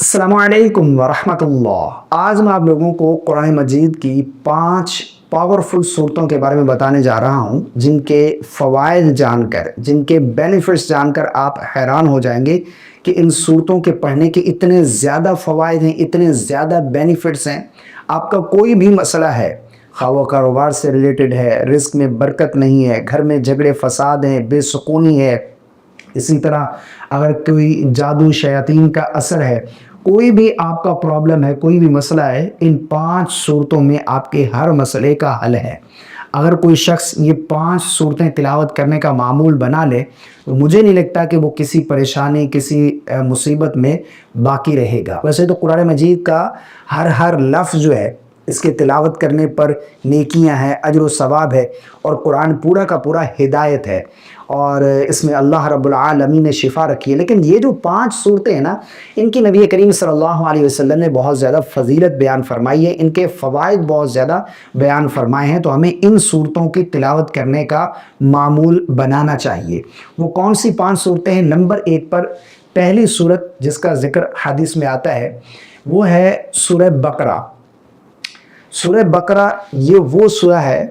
السلام علیکم ورحمۃ اللہ۔ آج میں آپ لوگوں کو قرآن مجید کی 5 پاورفل صورتوں کے بارے میں بتانے جا رہا ہوں، جن کے فوائد جان کر، جن کے بینیفٹس جان کر آپ حیران ہو جائیں گے کہ ان صورتوں کے پڑھنے کے اتنے زیادہ فوائد ہیں، اتنے زیادہ بینیفٹس ہیں۔ آپ کا کوئی بھی مسئلہ ہے، خواہ وہ کاروبار سے ریلیٹڈ ہے، رزق میں برکت نہیں ہے، گھر میں جھگڑے فساد ہیں، بے سکونی ہے، اسی طرح اگر کوئی جادو شیاطین کا اثر ہے، کوئی بھی آپ کا پرابلم ہے، کوئی بھی مسئلہ ہے، ان 5 صورتوں میں آپ کے ہر مسئلے کا حل ہے۔ اگر کوئی شخص یہ 5 صورتیں تلاوت کرنے کا معمول بنا لے تو مجھے نہیں لگتا کہ وہ کسی پریشانی، کسی مصیبت میں باقی رہے گا۔ ویسے تو قرآن مجید کا ہر لفظ جو ہے، اس کے تلاوت کرنے پر نیکیاں ہیں، اجر و ثواب ہے، اور قرآن پورا کا پورا ہدایت ہے، اور اس میں اللہ رب العالمین نے شفا رکھی ہے۔ لیکن یہ جو 5 صورتیں ہیں نا، ان کی نبی کریم صلی اللہ علیہ وسلم نے بہت زیادہ فضیلت بیان فرمائی ہے، ان کے فوائد بہت زیادہ بیان فرمائے ہیں، تو ہمیں ان صورتوں کی تلاوت کرنے کا معمول بنانا چاہیے۔ وہ کون سی 5 صورتیں ہیں؟ نمبر 1 پر پہلی صورت جس کا ذکر حدیث میں آتا ہے وہ ہے سورہ بقرہ۔ سورہ بقرہ یہ وہ سورہ ہے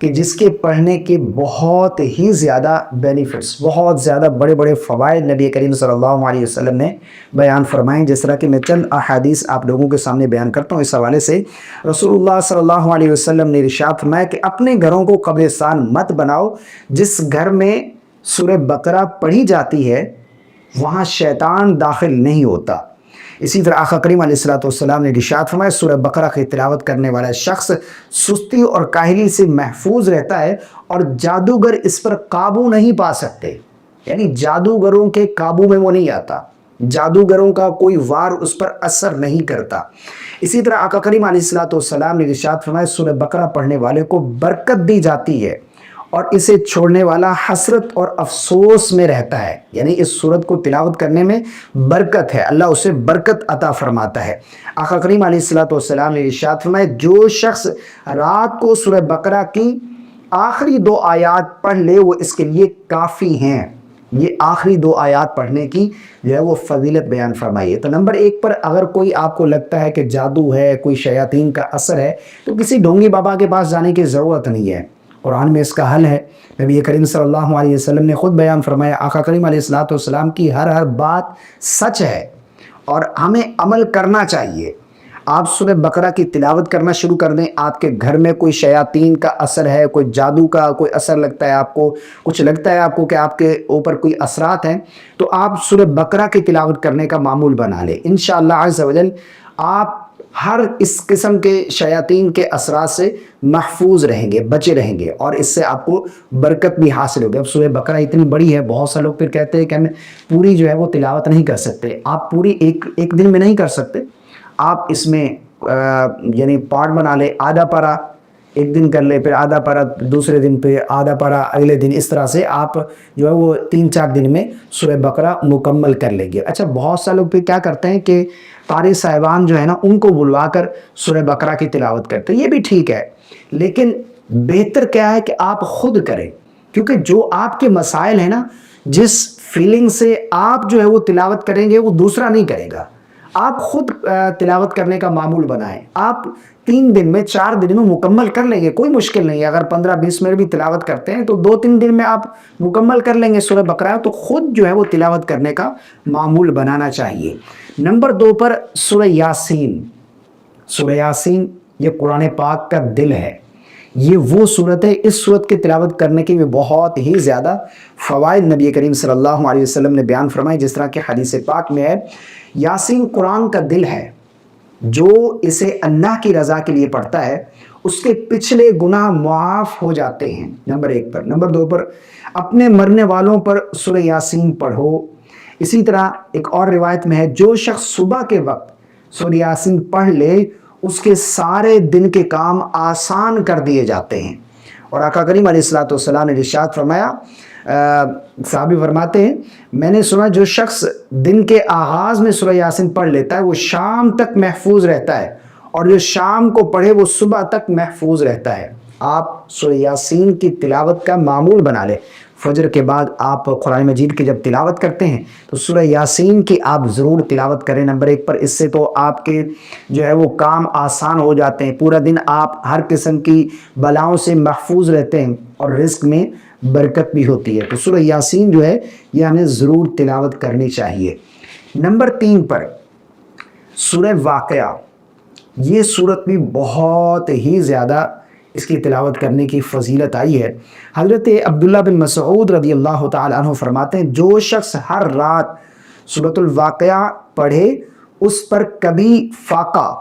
کہ جس کے پڑھنے کے بہت ہی زیادہ بینیفٹس، بہت زیادہ بڑے بڑے فوائد نبی کریم صلی اللہ علیہ وسلم نے بیان فرمائے۔ جس طرح کہ میں چند احادیث آپ لوگوں کے سامنے بیان کرتا ہوں اس حوالے سے۔ رسول اللہ صلی اللہ علیہ وسلم نے ارشاد فرمایا کہ اپنے گھروں کو قبرستان مت بناؤ، جس گھر میں سورہ بقرہ پڑھی جاتی ہے وہاں شیطان داخل نہیں ہوتا۔ اسی طرح آقا کریم علیہ السلام نے ارشاد فرمایا سورہ بقرہ کی تلاوت کرنے والا شخص سستی اور کاہلی سے محفوظ رہتا ہے، اور جادوگر اس پر قابو نہیں پا سکتے، یعنی جادوگروں کے قابو میں وہ نہیں آتا، جادوگروں کا کوئی وار اس پر اثر نہیں کرتا۔ اسی طرح آقا کریم علیہ السلام نے ارشاد فرمایا سورہ بقرہ پڑھنے والے کو برکت دی جاتی ہے، اور اسے چھوڑنے والا حسرت اور افسوس میں رہتا ہے، یعنی اس سورت کو تلاوت کرنے میں برکت ہے، اللہ اسے برکت عطا فرماتا ہے۔ آقا کریم علیہ السلام نے ارشاد فرمایا جو شخص رات کو سورہ بقرہ کی آخری 2 آیات پڑھ لے وہ اس کے لیے کافی ہیں۔ یہ آخری 2 آیات پڑھنے کی جو ہے وہ فضیلت بیان فرمائی ہے۔ تو نمبر 1 پر اگر کوئی آپ کو لگتا ہے کہ جادو ہے، کوئی شیاطین کا اثر ہے، تو کسی ڈھونگی بابا کے پاس جانے کی ضرورت نہیں ہے، قرآن میں اس کا حل ہے۔ نبی کریم صلی اللہ علیہ وسلم نے خود بیان فرمایا آقا کریم علیہ السلام کی ہر بات سچ ہے اور ہمیں عمل کرنا چاہیے۔ آپ سورہ بقرہ کی تلاوت کرنا شروع کر دیں، آپ کے گھر میں کوئی شیاطین کا اثر ہے، کوئی جادو کا کوئی اثر لگتا ہے آپ کو، کچھ لگتا ہے آپ کو کہ آپ کے اوپر کوئی اثرات ہیں، تو آپ سورہ بقرہ کی تلاوت کرنے کا معمول بنا لیں۔ انشاءاللہ عز و جل آپ ہر اس قسم کے شیاطین کے اثرات سے محفوظ رہیں گے، بچے رہیں گے، اور اس سے آپ کو برکت بھی حاصل ہوگی۔ اب سورہ بقرہ اتنی بڑی ہے، بہت سے لوگ پھر کہتے ہیں کہ ہم پوری جو ہے وہ تلاوت نہیں کر سکتے۔ آپ پوری ایک دن میں نہیں کر سکتے، آپ اس میں یعنی پارٹ بنا لے، آدھا پارہ ایک دن کر لے، پھر آدھا پارہ دوسرے دن، پہ آدھا پارہ اگلے دن، اس طرح سے آپ جو ہے وہ 3-4 دن میں سورہ بقرہ مکمل کر لیں گے۔ اچھا، بہت سا لوگ پھر کیا کرتے ہیں کہ قاری صاحبان جو ہے نا ان کو بلوا کر سورہ بقرہ کی تلاوت کرتے ہیں، یہ بھی ٹھیک ہے، لیکن بہتر کیا ہے کہ آپ خود کریں، کیونکہ جو آپ کے مسائل ہیں نا، جس فیلنگ سے آپ جو ہے وہ تلاوت کریں گے وہ دوسرا نہیں کرے گا۔ آپ خود تلاوت کرنے کا معمول بنائیں، آپ 3 دن میں 4 دن میں مکمل کر لیں گے، کوئی مشکل نہیں ہے۔ اگر 15-20 منٹ بھی تلاوت کرتے ہیں تو 2-3 دن میں آپ مکمل کر لیں گے سورہ بقرہ، تو خود جو ہے وہ تلاوت کرنے کا معمول بنانا چاہیے۔ نمبر 2 پر سورہ یاسین۔ سورہ یاسین یہ قرآن پاک کا دل ہے، یہ وہ صورت ہے، اس صورت کی تلاوت کرنے کے بھی بہت ہی زیادہ فوائد نبی کریم صلی اللہ علیہ وسلم نے بیان فرمائے۔ جس طرح کہ حدیث پاک میں ہے یاسین قرآن کا دل ہے، جو اسے اللہ کی رضا کے لیے پڑھتا ہے اس کے پچھلے گناہ معاف ہو جاتے ہیں، نمبر 1 پر۔ نمبر 2 پر اپنے مرنے والوں پر سورہ یاسین پڑھو۔ اسی طرح ایک اور روایت میں ہے جو شخص صبح کے وقت سورہ یاسین پڑھ لے اس کے سارے دن کے کام آسان کر دیے جاتے ہیں۔ اور آقا کریم علیہ السلام نے ارشاد فرمایا، صحابی فرماتے ہیں میں نے سنا جو شخص دن کے آغاز میں سورہ یاسین پڑھ لیتا ہے وہ شام تک محفوظ رہتا ہے، اور جو شام کو پڑھے وہ صبح تک محفوظ رہتا ہے۔ آپ سورہ یاسین کی تلاوت کا معمول بنا لیں، فجر کے بعد آپ قرآن مجید کی جب تلاوت کرتے ہیں تو سورہ یاسین کی آپ ضرور تلاوت کریں نمبر 1 پر. اس سے تو آپ کے جو ہے وہ کام آسان ہو جاتے ہیں، پورا دن آپ ہر قسم کی بلاؤں سے محفوظ رہتے ہیں اور رزق میں برکت بھی ہوتی ہے. تو سورہ یاسین جو ہے یہ ہمیں ضرور تلاوت کرنی چاہیے. نمبر 3 پر سورہ واقعہ، یہ صورت بھی بہت ہی زیادہ اس کی تلاوت کرنے کی فضیلت آئی ہے. حضرت عبداللہ بن مسعود رضی اللہ تعالی عنہ فرماتے ہیں جو شخص ہر رات سورۃ الواقعہ پڑھے اس پر کبھی فاقہ،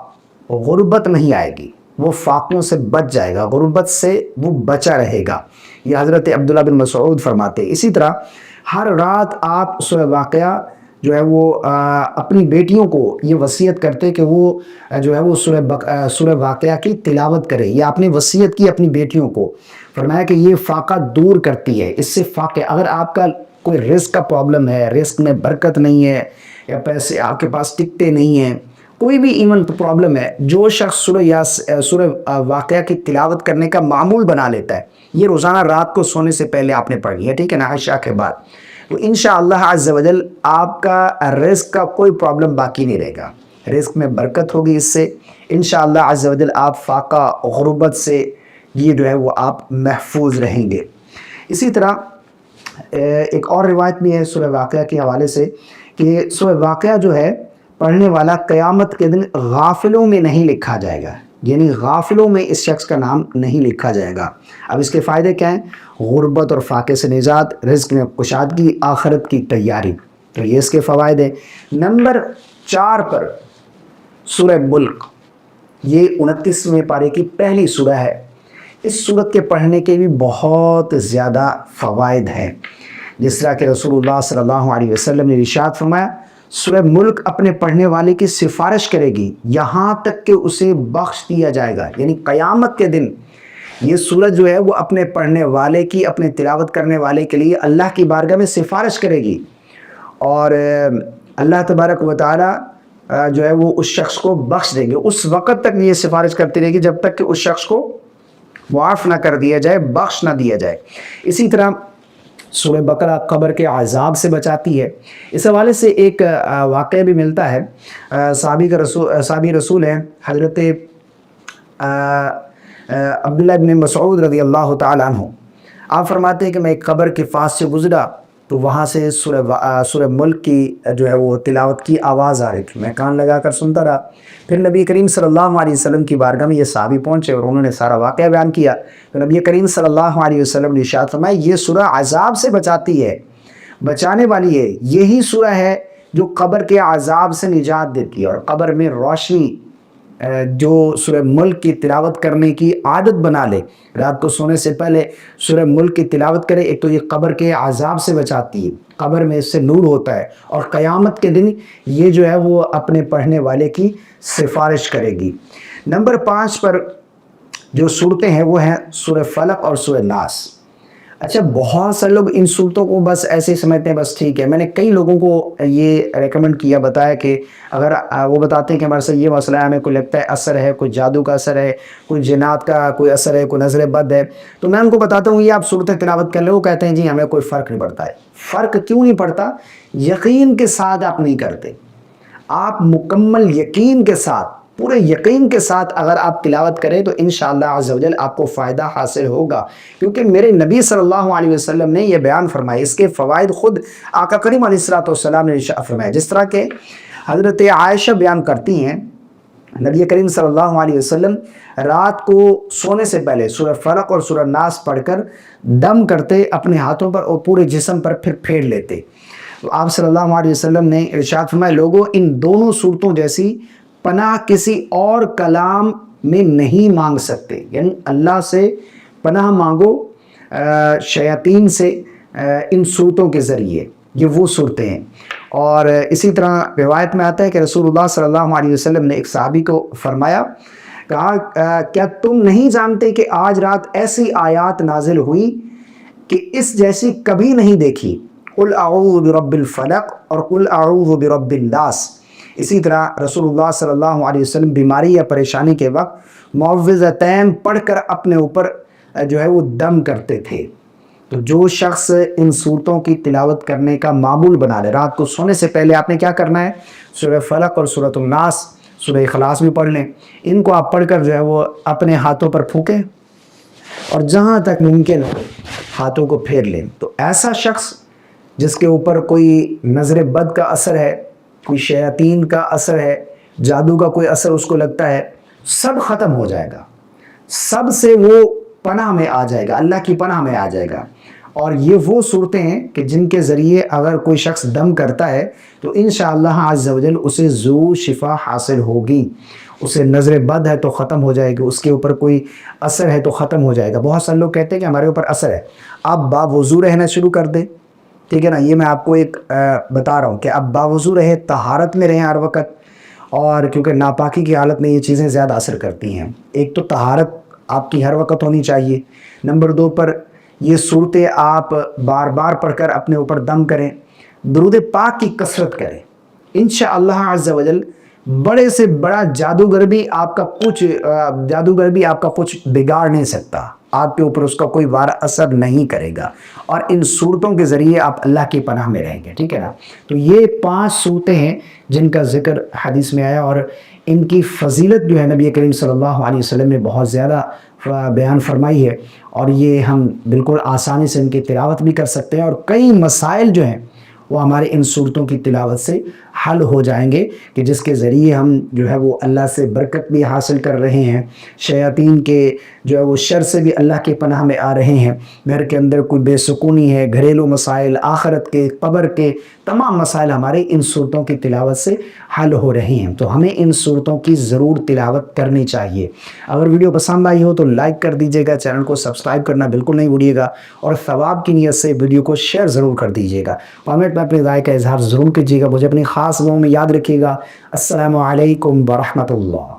غربت نہیں آئے گی، وہ فاقوں سے بچ جائے گا، غربت سے وہ بچا رہے گا. یہ حضرت عبداللہ بن مسعود فرماتے ہیں. اسی طرح ہر رات آپ سورہ واقعہ جو ہے وہ اپنی بیٹیوں کو یہ وصیت کرتے کہ وہ جو ہے وہ سورہ واقعہ کی تلاوت کرے. یہ آپ نے وصیت کی اپنی بیٹیوں کو، فرمایا کہ یہ فاقہ دور کرتی ہے. اس سے فاقے، اگر آپ کا کوئی رزق کا پرابلم ہے، رزق میں برکت نہیں ہے یا پیسے آپ کے پاس ٹکتے نہیں ہیں، کوئی بھی ایون پرابلم ہے، جو شخص سورہ واقعہ کی تلاوت کرنے کا معمول بنا لیتا ہے، یہ روزانہ رات کو سونے سے پہلے آپ نے پڑھ لیا، ٹھیک ہے نا، عشاء کے بعد، تو انشاءاللہ عز و جل آپ کا رزق کا کوئی پرابلم باقی نہیں رہے گا، رزق میں برکت ہوگی. اس سے انشاءاللہ عز و جل آپ فاقہ، غربت سے یہ جو ہے وہ آپ محفوظ رہیں گے. اسی طرح ایک اور روایت بھی ہے سورہ واقعہ کے حوالے سے کہ سورہ واقعہ جو ہے پڑھنے والا قیامت کے دن غافلوں میں نہیں لکھا جائے گا، یعنی غافلوں میں اس شخص کا نام نہیں لکھا جائے گا. اب اس کے فائدے کیا ہیں؟ غربت اور فاقے سے نجات، رزق میں کشادگی، آخرت کی تیاری، تو یہ اس کے فوائد ہیں. نمبر 4 پر سورہ ملک، یہ 29ویں پارے کی پہلی سورہ ہے. اس سورت کے پڑھنے کے بھی بہت زیادہ فوائد ہیں. جس طرح کہ رسول اللہ صلی اللہ علیہ وسلم نے ارشاد فرمایا سورہ ملک اپنے پڑھنے والے کی سفارش کرے گی یہاں تک کہ اسے بخش دیا جائے گا. یعنی قیامت کے دن یہ سورت جو ہے وہ اپنے پڑھنے والے کی، اپنے تلاوت کرنے والے کے لیے اللہ کی بارگاہ میں سفارش کرے گی، اور اللہ تبارک و تعالی جو ہے وہ اس شخص کو بخش دیں گے. اس وقت تک یہ سفارش کرتی رہے گی جب تک کہ اس شخص کو معاف نہ کر دیا جائے، بخش نہ دیا جائے. اسی طرح سورہ بقرہ قبر کے عذاب سے بچاتی ہے. اس حوالے سے ایک واقعہ بھی ملتا ہے. صحابی رسول ہیں حضرت عبداللہ بن مسعود رضی اللہ تعالی عنہ، آپ فرماتے ہیں کہ میں ایک قبر کے پاس سے گزرا تو وہاں سے سورہ ملک کی جو ہے وہ تلاوت کی آواز آ رہی تھی. میں کان لگا کر سنتا رہا. پھر نبی کریم صلی اللہ علیہ وسلم کی بارگاہ میں یہ صحابی پہنچے اور انہوں نے سارا واقعہ بیان کیا. تو نبی کریم صلی اللہ علیہ وسلم نے ارشاد فرمایا یہ سورہ عذاب سے بچاتی ہے، بچانے والی ہے. یہی سورہ ہے جو قبر کے عذاب سے نجات دیتی ہے اور قبر میں روشنی. جو سورہ ملک کی تلاوت کرنے کی عادت بنا لے، رات کو سونے سے پہلے سورہ ملک کی تلاوت کرے، ایک تو یہ قبر کے عذاب سے بچاتی ہے، قبر میں اس سے نور ہوتا ہے، اور قیامت کے دن یہ جو ہے وہ اپنے پڑھنے والے کی سفارش کرے گی. نمبر 5 پر جو صورتیں ہیں وہ ہیں سورہ فلق اور سورہ ناس. اچھا، بہت سے لوگ ان صورتوں کو بس ایسے ہی سمجھتے ہیں بس ٹھیک ہے. میں نے کئی لوگوں کو یہ ریکمنڈ کیا، بتایا کہ اگر وہ بتاتے ہیں کہ ہمارے سے یہ مسئلہ ہے، ہمیں کوئی لگتا ہے اثر ہے، کوئی جادو کا اثر ہے، کوئی جنات کا کوئی اثر ہے، کوئی نظر بد ہے، تو میں ان کو بتاتا ہوں یہ آپ صورتیں تلاوت کر لیں. وہ کہتے ہیں جی ہمیں کوئی فرق نہیں پڑتا ہے. فرق کیوں نہیں پڑتا؟ یقین کے ساتھ آپ نہیں کرتے. آپ مکمل یقین کے ساتھ، پورے یقین کے ساتھ اگر آپ تلاوت کریں تو انشاءاللہ عز و جل آپ کو فائدہ حاصل ہوگا، کیونکہ میرے نبی صلی اللہ علیہ وسلم نے یہ بیان فرمایا. اس کے فوائد خود آقا کریم علیہ السلام نے ارشاد فرمایا. جس طرح کہ حضرت عائشہ بیان کرتی ہیں نبی کریم صلی اللہ علیہ وسلم رات کو سونے سے پہلے سورہ فلق اور سورہ ناس پڑھ کر دم کرتے اپنے ہاتھوں پر اور پورے جسم پر، پھر پھیر لیتے. تو آپ صلی اللہ علیہ وسلم نے ارشاد فرمایا لوگوں ان دونوں صورتوں جیسی پناہ کسی اور کلام میں نہیں مانگ سکتے. یعنی اللہ سے پناہ مانگو شیاطین سے ان صورتوں کے ذریعے. یہ وہ صورتیں ہیں. اور اسی طرح روایت میں آتا ہے کہ رسول اللہ صلی اللہ علیہ وسلم نے ایک صحابی کو فرمایا، کہا کیا تم نہیں جانتے کہ آج رات ایسی آیات نازل ہوئی کہ اس جیسی کبھی نہیں دیکھی، قل اعوذ برب الفلق اور قل اعوذ برب الناس. اسی طرح رسول اللہ صلی اللہ علیہ وسلم بیماری یا پریشانی کے وقت معوذتین پڑھ کر اپنے اوپر جو ہے وہ دم کرتے تھے. تو جو شخص ان صورتوں کی تلاوت کرنے کا معمول بنا لے، رات کو سونے سے پہلے آپ نے کیا کرنا ہے، سورہ فلق اور سورۃ الناس، سورہ اخلاص بھی پڑھ لیں، ان کو آپ پڑھ کر جو ہے وہ اپنے ہاتھوں پر پھونکیں اور جہاں تک ممکن ہو ہاتھوں کو پھیر لیں۔ تو ایسا شخص جس کے اوپر کوئی نظر بد کا اثر ہے، کوئی شیاطین کا اثر ہے، جادو کا کوئی اثر اس کو لگتا ہے، سب ختم ہو جائے گا، سب سے وہ پناہ میں آ جائے گا، اللہ کی پناہ میں آ جائے گا۔ اور یہ وہ صورتیں ہیں کہ جن کے ذریعے اگر کوئی شخص دم کرتا ہے تو انشاءاللہ عز و جل اسے ضرور شفا حاصل ہوگی، اسے نظر بد ہے تو ختم ہو جائے گی، اس کے اوپر کوئی اثر ہے تو ختم ہو جائے گا۔ بہت سارے لوگ کہتے ہیں کہ ہمارے اوپر اثر ہے، آپ باوضو رہنا شروع کر دیں، ٹھیک ہے نا، یہ میں آپ کو ایک بتا رہا ہوں کہ آپ باوضو رہیں، طہارت میں رہیں ہر وقت، اور کیونکہ ناپاکی کی حالت میں یہ چیزیں زیادہ اثر کرتی ہیں۔ ایک تو طہارت آپ کی ہر وقت ہونی چاہیے، نمبر 2 پر یہ صورتیں آپ بار بار پڑھ کر اپنے اوپر دم کریں، درود پاک کی کثرت کریں، انشاءاللہ عز و جل بڑے سے بڑا جادوگر بھی آپ کا کچھ بگاڑ نہیں سکتا، آپ کے اوپر اس کا کوئی وارہ اثر نہیں کرے گا، اور ان صورتوں کے ذریعے آپ اللہ کی پناہ میں رہیں گے، ٹھیک ہے نا۔ تو یہ 5 صورتیں ہیں جن کا ذکر حدیث میں آیا، اور ان کی فضیلت جو ہے نبی کریم صلی اللہ علیہ وسلم نے بہت زیادہ بیان فرمائی ہے، اور یہ ہم بالکل آسانی سے ان کی تلاوت بھی کر سکتے ہیں، اور کئی مسائل جو ہیں وہ ہمارے ان صورتوں کی تلاوت سے حل ہو جائیں گے، کہ جس کے ذریعے ہم جو ہے وہ اللہ سے برکت بھی حاصل کر رہے ہیں، شیاطین کے جو ہے وہ شر سے بھی اللہ کے پناہ میں آ رہے ہیں، گھر کے اندر کوئی بے سکونی ہے، گھریلو مسائل، آخرت کے، قبر کے تمام مسائل ہمارے ان صورتوں کی تلاوت سے حل ہو رہے ہیں۔ تو ہمیں ان صورتوں کی ضرور تلاوت کرنی چاہیے۔ اگر ویڈیو پسند آئی ہو تو لائک کر دیجیے گا، چینل کو سبسکرائب کرنا بالکل نہیں بھولیے گا، اور ثواب کی نیت سے ویڈیو کو شیئر ضرور کر دیجیے گا۔ کامنٹ میں اپنی رائے کا اظہار ضرور کیجیے گا، مجھے اپنی خاص دعاؤں میں یاد رکھیے گا۔ السلام علیکم ورحمۃ اللہ۔